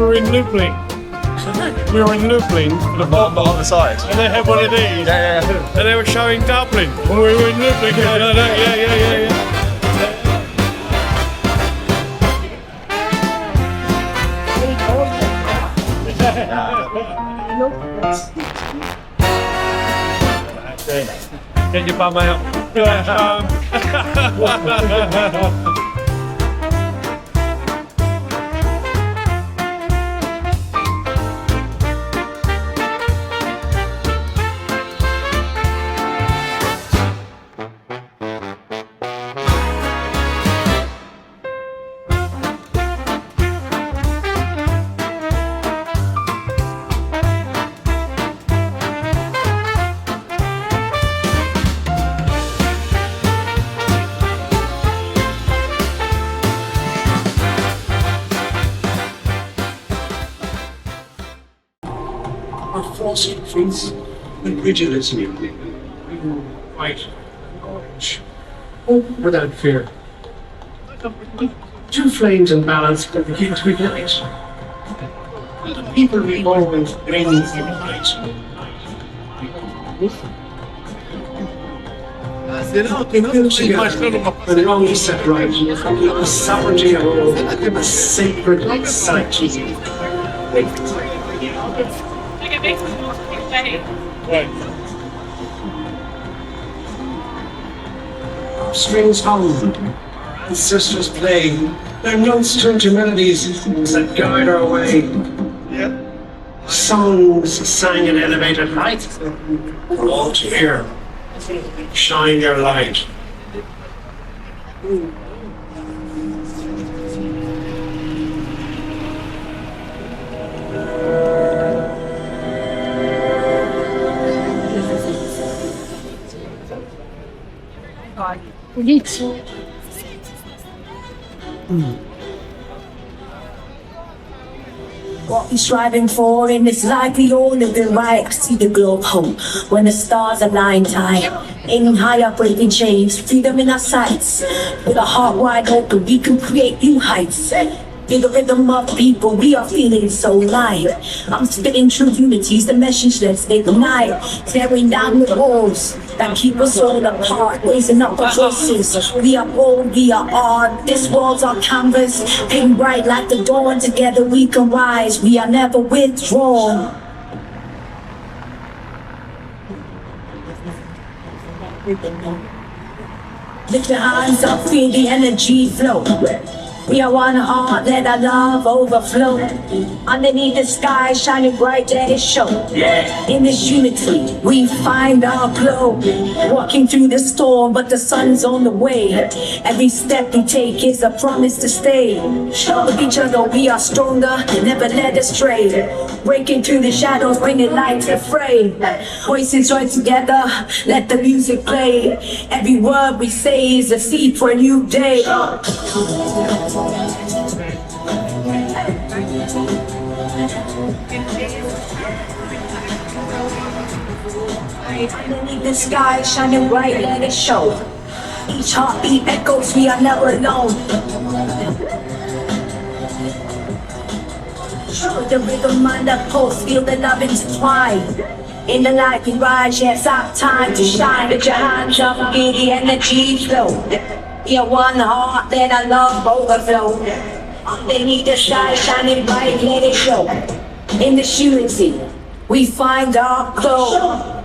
we were in Lublin. We were in Lublin, the Not on the side. and they had one of these. Yeah. And they were showing Dublin when we were in Lublin. Yeah. Get your bum out. Our false faith and prejudice we will fight hope without fear. Two flames in balance that begin to ignite. The people we always bring in light. But it only set right the sovereignty of all, a sacred sight. Strings hum, our ancestors play, their notes turn to melodies that guide our way. Songs sang in elevated height, for all to hear. Shine your light. What we striving for in this life, we all living right. See the globe home when the stars align tight. Aiming high up, breaking chains, freedom in our sights. With a heart wide open, we can create new heights. In the rhythm of people, we are feeling so light. I'm spitting true unities, the message let's ignite. Tearing down the walls that keep us all apart, raising up our voices. We are bold, we are art. This world's our canvas, paint bright like the dawn. Together we can rise, we are never withdrawn. Lift your hands up, feel the energy flow. We are one heart, let our love overflow. Underneath the sky, shining bright, let it show. In this unity, we find our glow. Walking through the storm, but the sun's on the way. Every step we take is a promise to stay. With each other, we are stronger, never let us stray. Breaking through the shadows, bringing light to fray. Voices join together, let the music play. Every word we say is a seed for a new day. Underneath the sky, shining bright, let it show. Each heartbeat echoes, we are never alone. Show the rhythm on the pulse, feel the love intertwined. In the light we rise, yes, our time to shine. Put your hands up, feel the energy flow. We are one heart, let our love overflow. Underneath the sky, shining bright, let it show. In this unity, we find our glow.